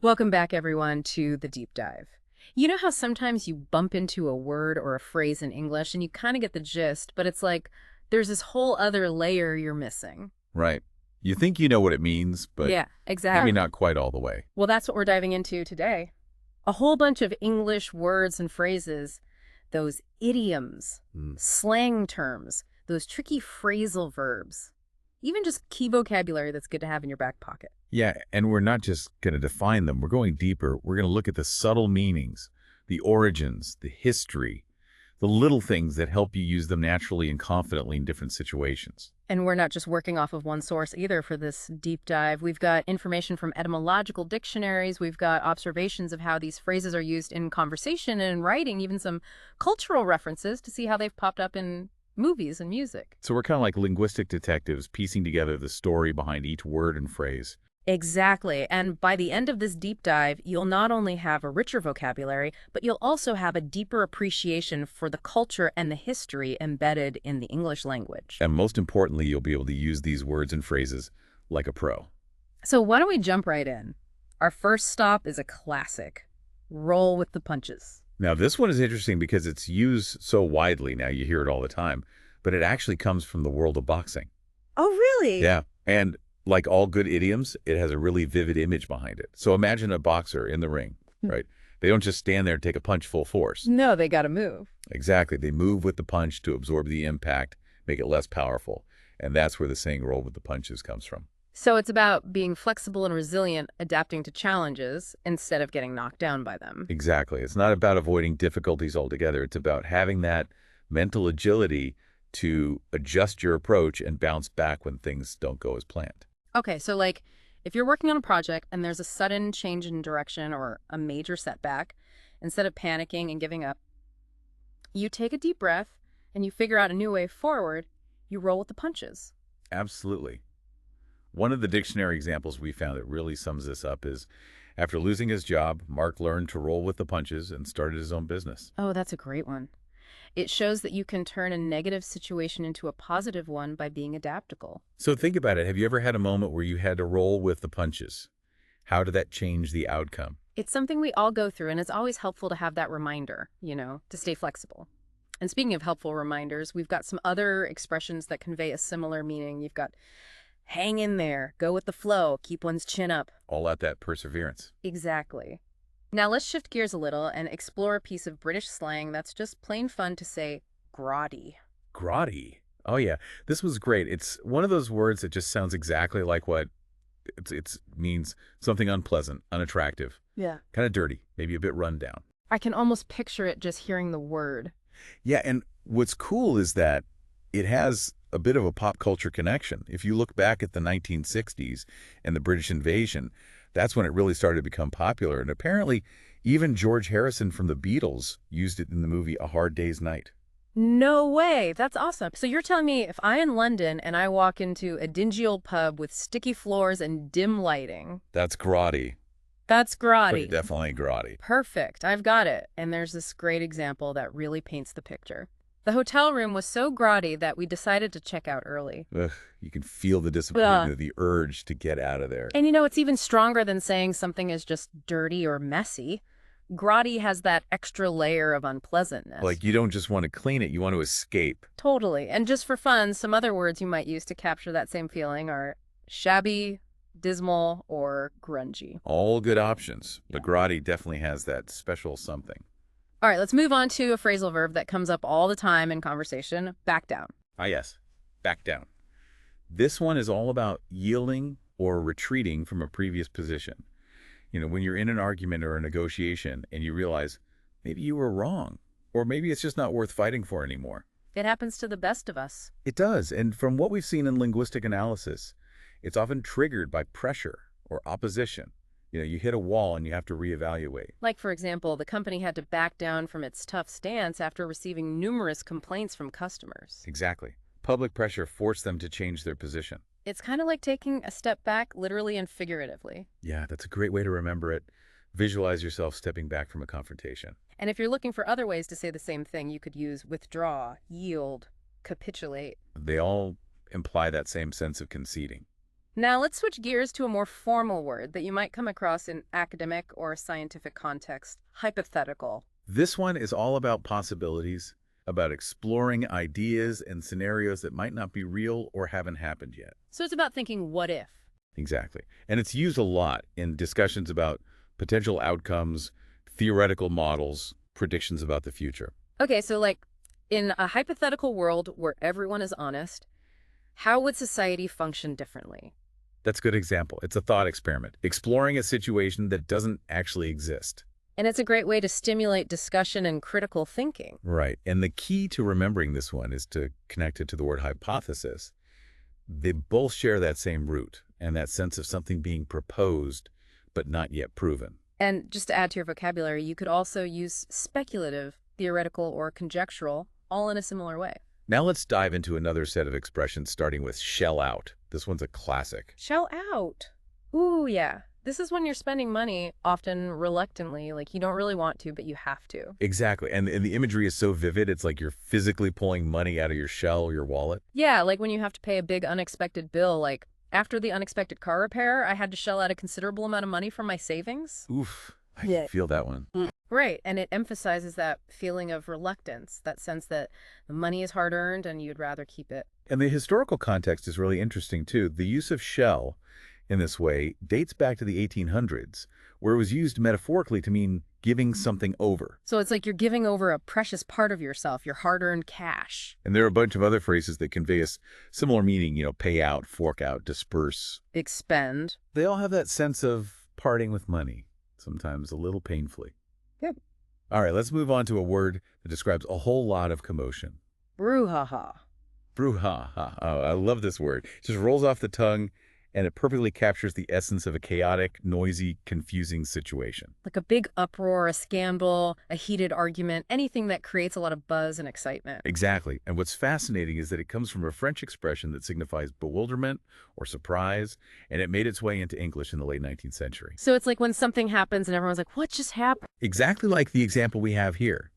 Welcome back, everyone, to the deep dive. You know how sometimes you bump into a word or a phrase in English and you kind of get the gist, but it's like there's this whole other layer you're missing. Right. You think you know what it means, but Yeah, maybe exactly. not quite all the way. Well, that's what we're diving into today. A whole bunch of English words and phrases, those idioms, Mm. slang terms, those tricky phrasal verbs, even just key vocabulary that's good to have in your back pocket. Yeah, and we're not just going to define them. We're going deeper. We're going to look at the subtle meanings, the origins, the history, the little things that help you use them naturally and confidently in different situations. And we're not just working off of one source either for this deep dive. We've got information from etymological dictionaries. We've got observations of how these phrases are used in conversation and in writing, even some cultural references to see how they've popped up in movies and music. So we're kind of like linguistic detectives piecing together the story behind each word and phrase. Exactly. And by the end of this deep dive, you'll not only have a richer vocabulary, but you'll also have a deeper appreciation for the culture and the history embedded in the English language. And most importantly, you'll be able to use these words and phrases like a pro. So why don't we jump right in? Our first stop is a classic. Roll with the punches. Now, this one is interesting because it's used so widely now, you hear it all the time, but it actually comes from the world of boxing. Oh, really? Yeah, and like all good idioms, it has a really vivid image behind it. So imagine a boxer in the ring, right? They don't just stand there and take a punch full force. No, they got to move. Exactly. They move with the punch to absorb the impact, make it less powerful. And that's where the saying roll with the punches comes from. So it's about being flexible and resilient, adapting to challenges instead of getting knocked down by them. Exactly. It's not about avoiding difficulties altogether. It's about having that mental agility to adjust your approach and bounce back when things don't go as planned. Okay, so like if you're working on a project and there's a sudden change in direction or a major setback, instead of panicking and giving up, you take a deep breath and you figure out a new way forward. You roll with the punches. Absolutely. One of the dictionary examples we found that really sums this up is after losing his job, Mark learned to roll with the punches and started his own business. Oh, that's a great one. It shows that you can turn a negative situation into a positive one by being adaptable. So think about it. Have you ever had a moment where you had to roll with the punches? How did that change the outcome? It's something we all go through, and it's always helpful to have that reminder, to stay flexible. And speaking of helpful reminders, we've got some other expressions that convey a similar meaning. You've got hang in there, go with the flow, keep one's chin up. All out that perseverance. Exactly. Now let's shift gears a little and explore a piece of British slang that's just plain fun to say grotty. Grotty. Oh, yeah. This was great. It's one of those words that just sounds exactly like what it means something unpleasant, unattractive, Yeah. kind of dirty, maybe a bit run down. I can almost picture it just hearing the word. Yeah, and what's cool is that it has a bit of a pop culture connection. If you look back at the 1960s and the British invasion, that's when it really started to become popular. And apparently, even George Harrison from the Beatles used it in the movie A Hard Day's Night. No way. That's awesome. So you're telling me if I'm in London and I walk into a dingy old pub with sticky floors and dim lighting, That's grotty, that's but grotty. definitely grotty. Perfect. I've got it. And there's this great example that really paints the picture. The hotel room was so grotty that we decided to check out early. Ugh, you can feel the disappointment, the urge to get out of there. And it's even stronger than saying something is just dirty or messy. Grotty has that extra layer of unpleasantness. Like you don't just want to clean it, you want to escape. Totally. And just for fun, some other words you might use to capture that same feeling are shabby, dismal, or grungy. All good options, but Yeah. grotty definitely has that special something. All right, let's move on to a phrasal verb that comes up all the time in conversation, back down. Ah, yes, back down. This one is all about yielding or retreating from a previous position. When you're in an argument or a negotiation and you realize maybe you were wrong, or maybe it's just not worth fighting for anymore. It happens to the best of us. It does, and from what we've seen in linguistic analysis, it's often triggered by pressure or opposition. You hit a wall and you have to reevaluate. Like, for example, the company had to back down from its tough stance after receiving numerous complaints from customers. Exactly. Public pressure forced them to change their position. It's kind of like taking a step back, literally and figuratively. Yeah, that's a great way to remember it. Visualize yourself stepping back from a confrontation. And if you're looking for other ways to say the same thing, you could use withdraw, yield, capitulate. They all imply that same sense of conceding. Now let's switch gears to a more formal word that you might come across in academic or scientific context, hypothetical. This one is all about possibilities, about exploring ideas and scenarios that might not be real or haven't happened yet. So it's about thinking what if. Exactly. And it's used a lot in discussions about potential outcomes, theoretical models, predictions about the future. Okay, so like in a hypothetical world where everyone is honest, how would society function differently? That's a good example. It's a thought experiment, exploring a situation that doesn't actually exist. And it's a great way to stimulate discussion and critical thinking. Right. And the key to remembering this one is to connect it to the word hypothesis. They both share that same root and that sense of something being proposed but not yet proven. And just to add to your vocabulary, you could also use speculative, theoretical, or conjectural, all in a similar way. Now let's dive into another set of expressions starting with shell out. This one's a classic. Shell out. Ooh, yeah. This is when you're spending money, often reluctantly, like you don't really want to, but you have to. Exactly. And the imagery is so vivid, it's like you're physically pulling money out of your shell or your wallet. Yeah, like when you have to pay a big unexpected bill, like after the unexpected car repair, I had to shell out a considerable amount of money from my savings. Oof, I Yeah. feel that one. Right, and it emphasizes that feeling of reluctance, that sense that the money is hard-earned and you'd rather keep it. And the historical context is really interesting, too. The use of shell in this way dates back to the 1800s, where it was used metaphorically to mean giving something over. So it's like you're giving over a precious part of yourself, your hard-earned cash. And there are a bunch of other phrases that convey a similar meaning, pay out, fork out, disperse. Expend. They all have that sense of parting with money, sometimes a little painfully. Yeah. All right, let's move on to a word that describes a whole lot of commotion. Brouhaha. Brouhaha. Oh, I love this word. It just rolls off the tongue, and it perfectly captures the essence of a chaotic, noisy, confusing situation. Like a big uproar, a scandal, a heated argument, anything that creates a lot of buzz and excitement. Exactly. And what's fascinating is that it comes from a French expression that signifies bewilderment or surprise, and it made its way into English in the late 19th century. So it's like when something happens and everyone's like, what just happened? Exactly like the example we have here.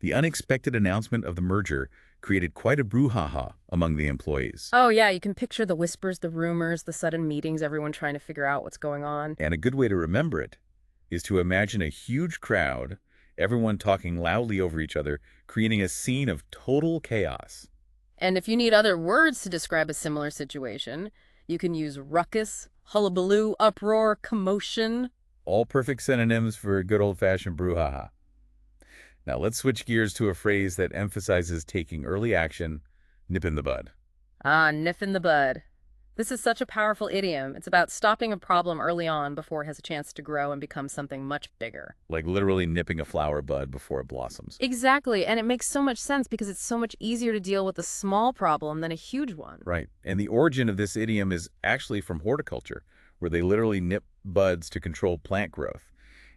The unexpected announcement of the merger created quite a brouhaha among the employees. Oh, yeah, you can picture the whispers, the rumors, the sudden meetings, everyone trying to figure out what's going on. And a good way to remember it is to imagine a huge crowd, everyone talking loudly over each other, creating a scene of total chaos. And if you need other words to describe a similar situation, you can use ruckus, hullabaloo, uproar, commotion. All perfect synonyms for a good old-fashioned brouhaha. Now let's switch gears to a phrase that emphasizes taking early action, nip in the bud. Ah, nip in the bud. This is such a powerful idiom. It's about stopping a problem early on before it has a chance to grow and become something much bigger. Like literally nipping a flower bud before it blossoms. Exactly, and it makes so much sense because it's so much easier to deal with a small problem than a huge one. Right. And the origin of this idiom is actually from horticulture, where they literally nip buds to control plant growth.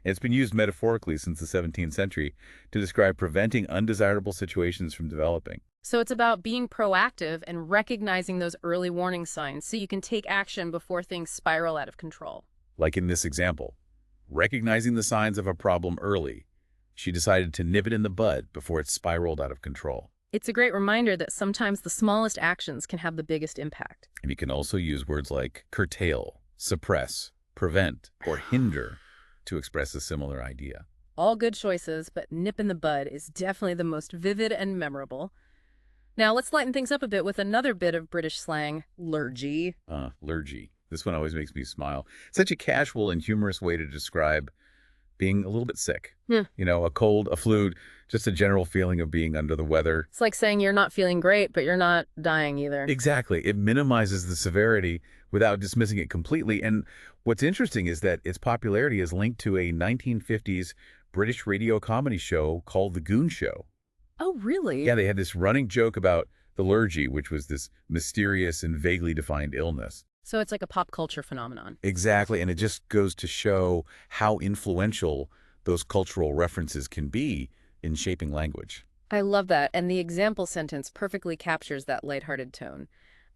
And it's been used metaphorically since the 17th century to describe preventing undesirable situations from developing. So it's about being proactive and recognizing those early warning signs so you can take action before things spiral out of control. Like in this example, recognizing the signs of a problem early, she decided to nip it in the bud before it spiraled out of control. It's a great reminder that sometimes the smallest actions can have the biggest impact. And you can also use words like curtail, suppress, prevent, or hinder to express a similar idea. All good choices, but nip in the bud is definitely the most vivid and memorable. Now let's lighten things up a bit with another bit of British slang, lurgy. Lurgy. This one always makes me smile. Such a casual and humorous way to describe being a little bit sick. A cold, a flu, just a general feeling of being under the weather. It's like saying you're not feeling great, but you're not dying either. Exactly. It minimizes the severity without dismissing it completely. And what's interesting is that its popularity is linked to a 1950s British radio comedy show called The Goon Show. Oh, really? Yeah, they had this running joke about the lurgy, which was this mysterious and vaguely defined illness. So it's like a pop culture phenomenon. Exactly, and it just goes to show how influential those cultural references can be in shaping language. I love that, and the example sentence perfectly captures that lighthearted tone.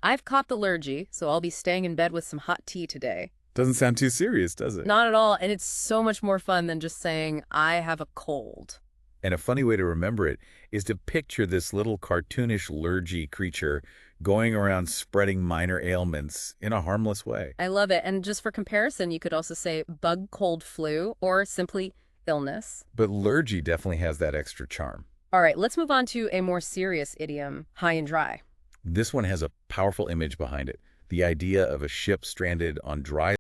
I've caught the lurgy, so I'll be staying in bed with some hot tea today. Doesn't sound too serious, does it? Not at all, and it's so much more fun than just saying, I have a cold. And a funny way to remember it is to picture this little cartoonish lurgy creature going around spreading minor ailments in a harmless way. I love it. And just for comparison, you could also say bug, cold, flu, or simply illness. But lurgy definitely has that extra charm. All right, let's move on to a more serious idiom, high and dry. This one has a powerful image behind it. The idea of a ship stranded on dry